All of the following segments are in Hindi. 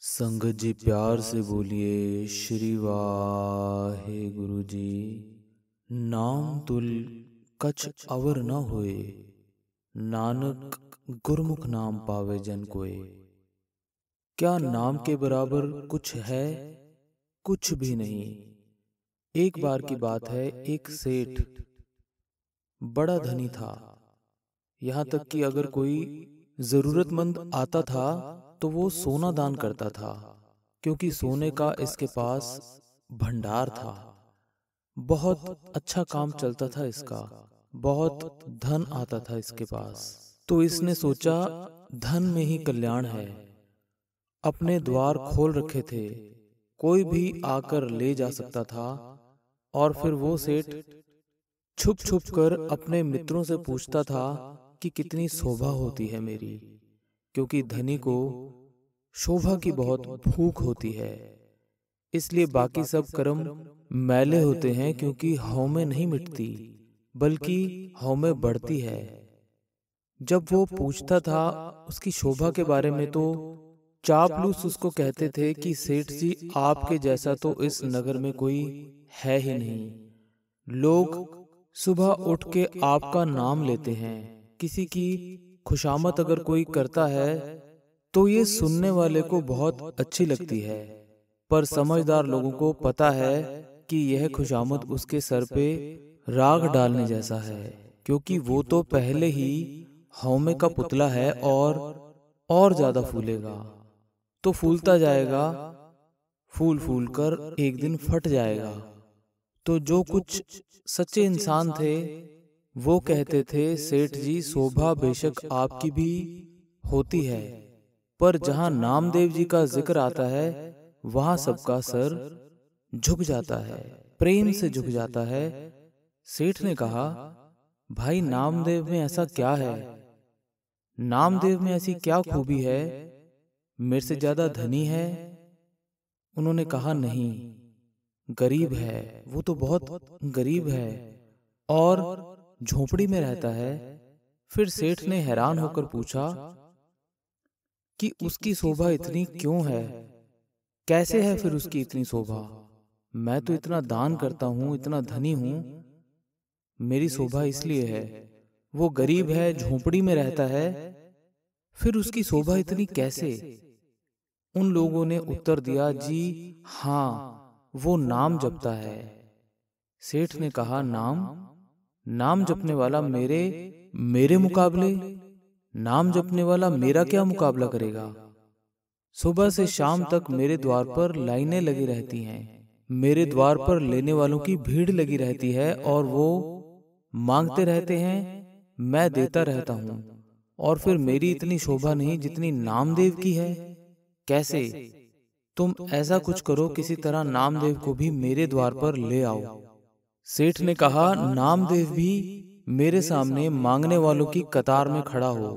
संगत जी प्यार से बोलिए श्री वाहे गुरु जी। नाम तुल कछ अवर न होए, नानक गुरमुख नाम पावे जन कोय। क्या नाम के बराबर कुछ है? कुछ भी नहीं। एक बार की बात है, एक सेठ बड़ा धनी था। यहाँ तक कि अगर कोई जरूरतमंद आता था तो वो सोना दान करता था, क्योंकि सोने का इसके पास भंडार था। बहुत अच्छा काम चलता था इसका, बहुत धन आता था इसके पास। तो इसने सोचा धन में ही कल्याण है। अपने द्वार खोल रखे थे, कोई भी आकर ले जा सकता था। और फिर वो सेठ छुप छुप कर अपने मित्रों से पूछता था कि कितनी शोभा होती है मेरी, क्योंकि धनी को शोभा की बहुत भूख होती है। इसलिए बाकी सब कर्म मैले होते हैं, क्योंकि हौमें नहीं मिटती बल्कि हौमें बढ़ती है। जब वो पूछता था उसकी शोभा के बारे में, तो चापलूस उसको कहते थे कि सेठ जी, आपके जैसा तो इस नगर में कोई है ही नहीं। लोग सुबह उठ के आपका नाम लेते हैं। किसी की खुशामद अगर कोई करता है तो ये सुनने वाले को बहुत अच्छी लगती है, पर समझदार लोगों को पता है कि यह खुशामद उसके सर पे राग डालने जैसा है, क्योंकि वो तो पहले ही हौमे का पुतला है और ज्यादा फूलेगा। तो फूलता जाएगा, फूल फूल कर एक दिन फट जाएगा। तो जो कुछ सच्चे इंसान थे वो कहते थे, सेठ जी शोभा बेशक आपकी भी होती है, पर जहां नामदेव जी का जिक्र आता है वहां सबका सर झुक जाता है, प्रेम से झुक जाता है। सेठ ने कहा, भाई नामदेव में ऐसा क्या है? नामदेव में ऐसी क्या खूबी है? मेरे से ज्यादा धनी है? उन्होंने कहा, नहीं, गरीब है। वो तो बहुत गरीब है और झोपड़ी में रहता है। फिर सेठ ने हैरान होकर पूछा कि उसकी शोभा इतनी क्यों है? कैसे है फिर उसकी इतनी शोभा? मैं तो इतना दान करता हूँ, इतना धनी हूँ, मेरी शोभा इसलिए है। वो गरीब है, झोपड़ी में रहता है, फिर उसकी शोभा इतनी कैसे? उन लोगों ने उत्तर दिया, जी हाँ, वो नाम जपता है। सेठ ने कहा, नाम जपने वाला मेरे मुकाबले? नाम जपने वाला मेरा क्या मुकाबला करेगा? सुबह से शाम तक मेरे द्वार पर लाइनें लगी रहती हैं, मेरे द्वार पर लेने वालों की भीड़ लगी रहती है, और वो मांगते रहते हैं, मैं देता रहता हूँ, और फिर मेरी इतनी शोभा नहीं जितनी नामदेव की है। कैसे? तुम ऐसा कुछ करो, किसी तरह नामदेव को भी मेरे द्वार पर ले आओ। सेठ ने कहा, नामदेव भी मेरे सामने मांगने वालों की कतार में खड़ा हो।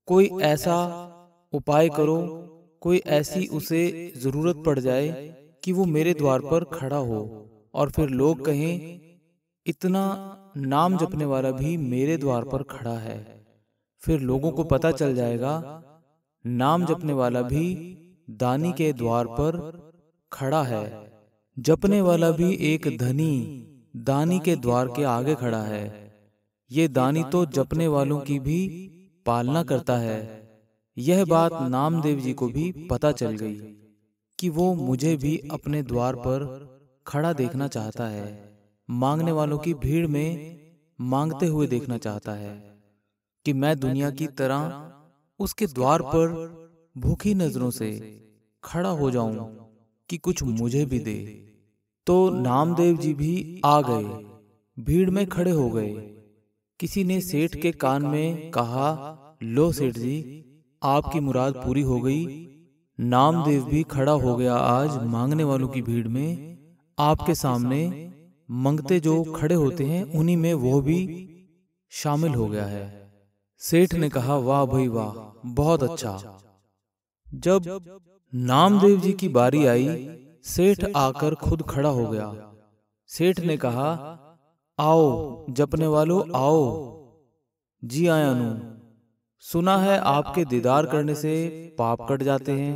कोई ऐसा उपाय करो, कोई ऐसी उसे जरूरत पड़ जाए कि वो मेरे द्वार पर खड़ा हो, और फिर लोग कहें, इतना नाम जपने वाला भी मेरे द्वार पर खड़ा है। फिर लोगों को पता चल जाएगा, नाम जपने वाला भी दानी के द्वार पर खड़ा है। जपने वाला भी एक धनी दानी के द्वार के आगे खड़ा है। ये दानी तो जपने वालों की भी पालना करता है। यह बात नामदेव जी को भी पता चल गई कि वो मुझे भी अपने द्वार पर खड़ा देखना चाहता है, मांगने वालों की भीड़ में मांगते हुए देखना चाहता है, कि मैं दुनिया की तरह उसके द्वार पर भूखी नजरों से खड़ा हो जाऊं कि कुछ मुझे भी दे। तो नामदेव जी भी आ गए, भीड़ में खड़े हो गए। किसी ने सेठ के कान में कहा, लो सेठ जी, आपकी मुराद पूरी हो गई। नामदेव भी खड़ा हो गया आज मांगने वालों की भीड़ में, आपके सामने मंगते जो खड़े होते हैं उन्हीं में वो भी शामिल हो गया है। सेठ ने कहा, वाह भाई वाह, बहुत अच्छा। जब नामदेव जी की बारी आई, सेठ आकर खुद खड़ा हो गया। सेठ ने कहा, आओ जपने वालों, आओ। जी आया नू, सुना है आपके दीदार करने से पाप कट जाते हैं।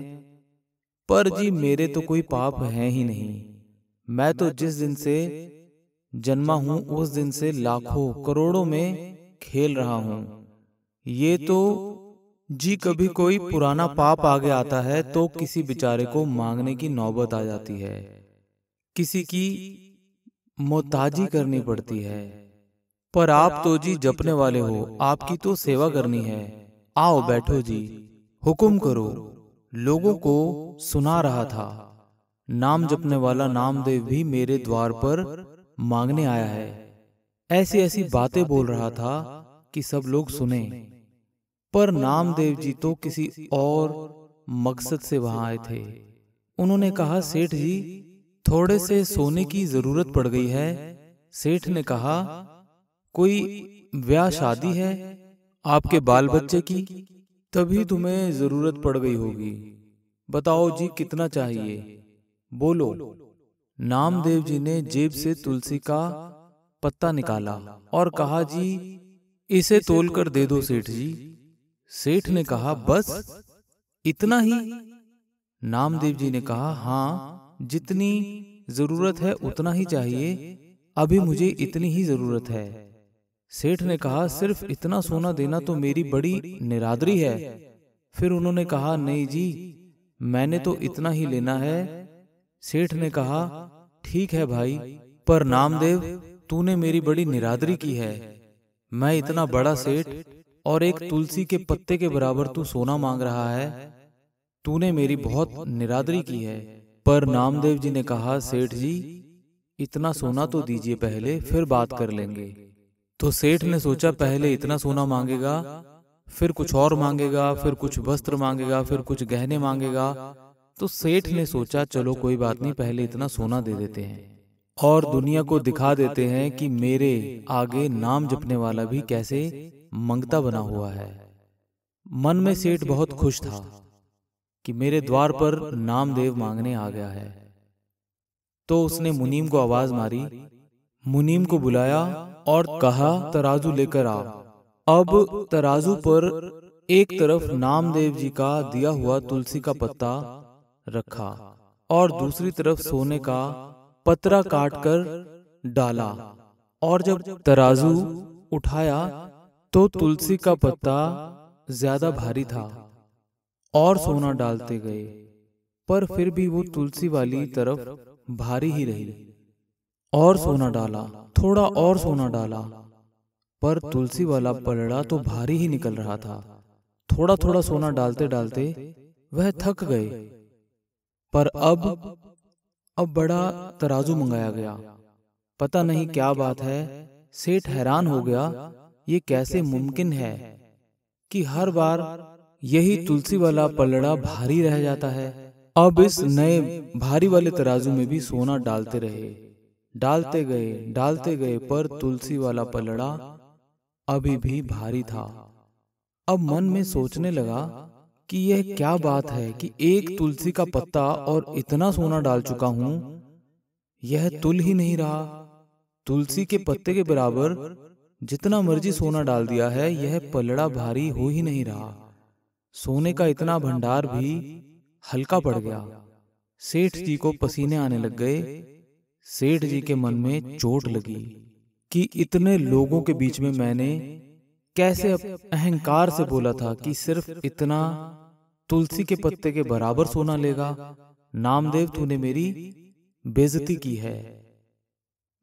पर जी मेरे तो कोई पाप है ही नहीं। मैं तो जिस दिन से जन्मा हूं उस दिन से लाखों करोड़ों में खेल रहा हूं। ये तो जी कभी कोई पुराना पाप आगे आता है तो किसी बेचारे को मांगने की नौबत आ जाती है, किसी की मोहताजी करनी पड़ती है। पर आप तो जी जपने वाले हो, आपकी तो सेवा करनी है। आओ बैठो जी, हुक्म करो। लोगों को सुना रहा था। नाम जपने वाला नामदेव भी मेरे द्वार पर मांगने आया है। ऐसी ऐसी बातें बोल रहा था कि सब लोग सुने। पर नामदेव जी तो किसी और मकसद से वहां आए थे। उन्होंने कहा, सेठ जी थोड़े से सोने की जरूरत पड़ गई है। सेठ ने कहा, कोई ब्याह शादी है आपके बाल बच्चे की, तभी तुम्हें जरूरत पड़ गई होगी। बताओ जी कितना चाहिए, बोलो। नामदेव जी ने जेब से तुलसी का पत्ता निकाला और कहा, जी इसे तोल कर दे दो सेठ जी। सेठ ने कहा, बस इतना ही? नामदेव जी ने कहा, हाँ, जितनी जरूरत है उतना ही चाहिए। अभी मुझे इतनी ही जरूरत है। सेठ ने कहा, सिर्फ इतना सोना देना तो मेरी बड़ी निरादरी है। फिर उन्होंने कहा, नहीं जी, मैंने तो इतना ही लेना है। सेठ ने कहा, ठीक है भाई, पर नामदेव तूने मेरी बड़ी निरादरी की है। मैं इतना बड़ा सेठ और एक तुलसी के पत्ते के बराबर तू सोना मांग रहा है। तूने मेरी बहुत निरादरी की है। पर नामदेव जी ने कहा, सेठ जी इतना सोना तो दीजिए पहले, फिर बात कर लेंगे। तो सेठ ने सोचा, पहले इतना सोना मांगेगा, फिर कुछ और मांगेगा, फिर कुछ वस्त्र मांगेगा, फिर कुछ गहने मांगेगा। तो सेठ ने सोचा, चलो कोई बात नहीं, पहले इतना सोना दे देते हैं और दुनिया को दिखा देते हैं कि मेरे आगे नाम जपने वाला भी कैसे मंगता बना हुआ है। मन में सेठ बहुत खुश था कि मेरे द्वार पर नामदेव मांगने आ गया है। तो उसने मुनीम को आवाज मारी, मुनीम को बुलाया और कहा, तराजू लेकर आ। अब तराजू पर एक तरफ नामदेव जी का दिया हुआ तुलसी का पत्ता रखा और दूसरी तरफ सोने का पतरा काटकर डाला। और जब तराजू उठाया तो तुलसी का पत्ता ज्यादा भारी था और सोना डालते गए, पर फिर भी वो तुलसी वाली तरफ भारी ही रही। और सोना डाला, थोड़ा और सोना डाला, पर तुलसी वाला पलड़ा तो भारी ही निकल रहा था। थोड़ा थोड़ा सोना डालते डालते वह थक गए। पर अब बड़ा तराजू मंगाया गया। पता नहीं क्या बात है, सेठ हैरान हो गया, ये कैसे मुमकिन है कि हर बार यही तुलसी वाला पलड़ा भारी रह जाता है। अब इस नए भारी वाले तराजू में भी सोना डालते रहे, डालते गए, पर तुलसी वाला पलड़ा अभी भी भारी था। अब मन में सोचने लगा कि यह क्या बात है कि एक तुलसी का पत्ता और इतना सोना डाल चुका हूं, यह तुल ही नहीं रहा। तुलसी के पत्ते के बराबर जितना मर्जी सोना डाल दिया है, यह पलड़ा भारी हो ही नहीं रहा। सोने का इतना भंडार भी हल्का पड़ गया। सेठ जी को पसीने आने लग गए। सेठ जी के मन में चोट लगी कि इतने लोगों के बीच में मैंने कैसे अहंकार से बोला था कि सिर्फ इतना तुलसी के पत्ते के बराबर सोना लेगा। नामदेव तूने मेरी बेइज्जती की है,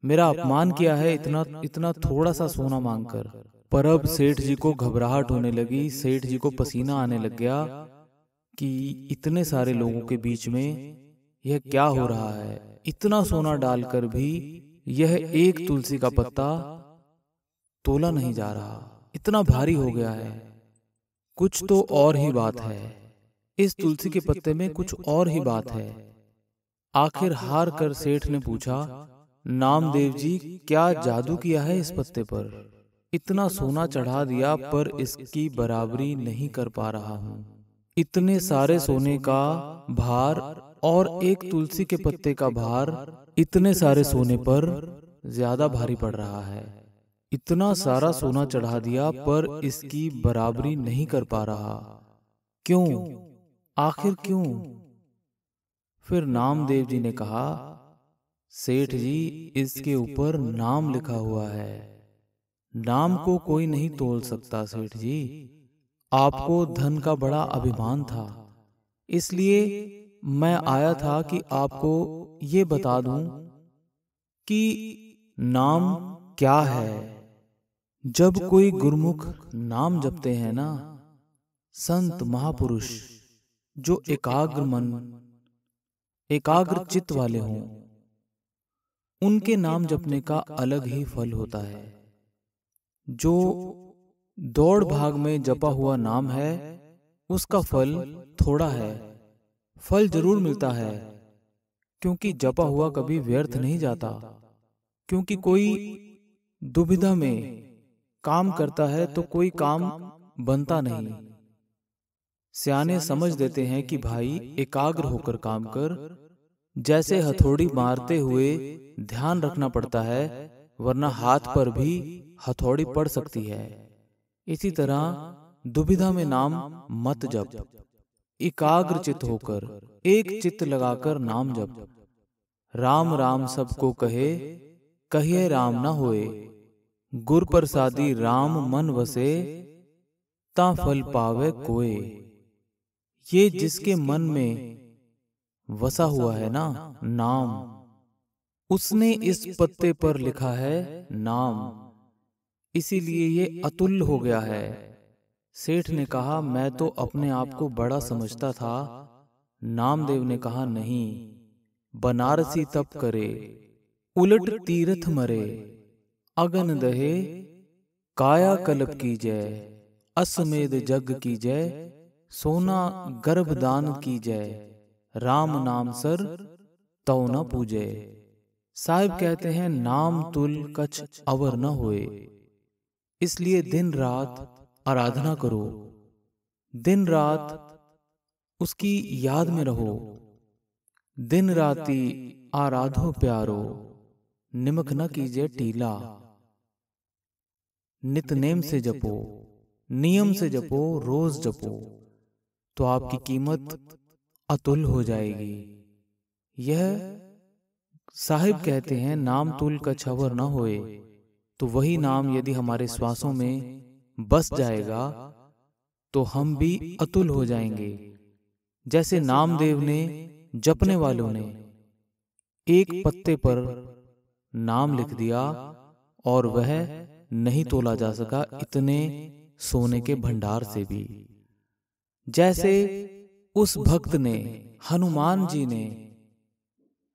मेरा अपमान किया है इतना थोड़ा सा सोना मांगकर। पर अब सेठ जी को घबराहट होने लगी। सेठ जी को पसीना आने लग गया कि इतने सारे लोगों के बीच में यह क्या हो रहा है। इतना सोना डालकर भी यह एक तुलसी का पत्ता तोला नहीं जा रहा, इतना भारी हो गया है। कुछ तो और ही बात है, इस तुलसी के पत्ते में कुछ और ही बात है। आखिर हार कर सेठ ने पूछा, नामदेव जी क्या जादू किया है इस पत्ते पर? इतना सोना चढ़ा दिया पर इसकी बराबरी नहीं कर पा रहा हूँ। इतने सारे सोने का भार और एक तुलसी के पत्ते का भार इतने सारे सोने पर ज्यादा भारी पड़ रहा है। इतना सारा सोना चढ़ा दिया पर इसकी बराबरी नहीं कर पा रहा। क्यों? आखिर क्यों? फिर नामदेव जी ने कहा, सेठ जी, इसके ऊपर नाम लिखा हुआ है। नाम को कोई नहीं तोल सकता सेठ जी। आपको धन का बड़ा अभिमान था, इसलिए मैं आया था कि आपको ये बता दूं कि नाम क्या है। जब कोई गुरमुख नाम जपते हैं ना, संत महापुरुष जो एकाग्र मन एकाग्र चित्त वाले हों, उनके नाम जपने का अलग ही फल होता है। जो दौड़ भाग में जपा हुआ नाम है, उसका फल थोड़ा है। फल जरूर मिलता है, क्योंकि जपा हुआ कभी व्यर्थ नहीं जाता। क्योंकि कोई दुविधा में काम करता है तो कोई काम बनता नहीं। सियाने समझ देते हैं कि भाई एकाग्र होकर काम कर। जैसे हथौड़ी मारते हुए ध्यान रखना पड़ता है, वरना हाथ पर भी हथौड़ी पड़ सकती है। इसी तरह दुविधा में नाम मत जप। एकाग्र चित्त होकर एक चित्त लगाकर नाम जप। राम राम सबको कहे, कहिए राम न होए। गुर प्रसादी राम मन वसे, ता फल पावे कोय। ये जिसके मन में वसा हुआ है ना नाम, उसने इस पत्ते पर लिखा है नाम, इसीलिए ये अतुल्य हो गया है। सेठ ने कहा, मैं तो अपने आप को बड़ा समझता था। नामदेव ने कहा, नहीं, बनारसी तप करे, उलट तीर्थ मरे, अगन दहे, काया कल्प की जय, असमेध जग की जय, सोना गर्भदान की जय, राम नाम सर तौ न पूजे। साहिब कहते हैं, नाम तुल कछ अवर न होए। इसलिए दिन रात आराधना करो, दिन रात उसकी याद में रहो। दिन राती आराधो प्यारो, निमक न कीजिए टीला। नितनेम से जपो, नियम से जपो, रोज जपो, तो आपकी कीमत अतुल हो जाएगी। यह साहिब कहते हैं, नाम तुल का छवर न होए। तो वही नाम यदि हमारे श्वासों में बस जाएगा तो हम भी अतुल हो जाएंगे। जैसे नामदेव ने, जपने वालों ने एक पत्ते पर नाम लिख दिया और वह नहीं तोला जा सका इतने सोने के भंडार से भी। जैसे उस भक्त ने, हनुमान जी ने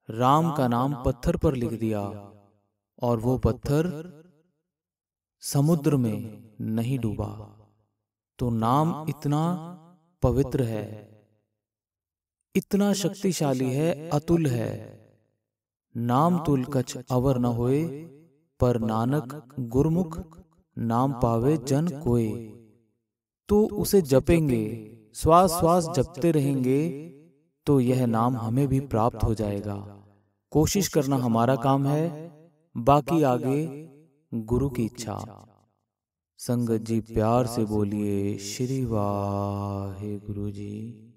राम का नाम पत्थर पर लिख दिया और वो पत्थर समुद्र में नहीं डूबा। तो नाम इतना पवित्र है, इतना शक्तिशाली है, अतुल है। नाम तुल कछ अवर न होए, पर नानक गुरमुख नाम पावे जन कोय। तो उसे जपेंगे, श्वास श्वास जपते रहेंगे, तो यह नाम हमें भी प्राप्त हो जाएगा। कोशिश करना हमारा काम है, बाकी आगे गुरु की इच्छा। संगत जी प्यार से बोलिए, श्री वाहे गुरु जी।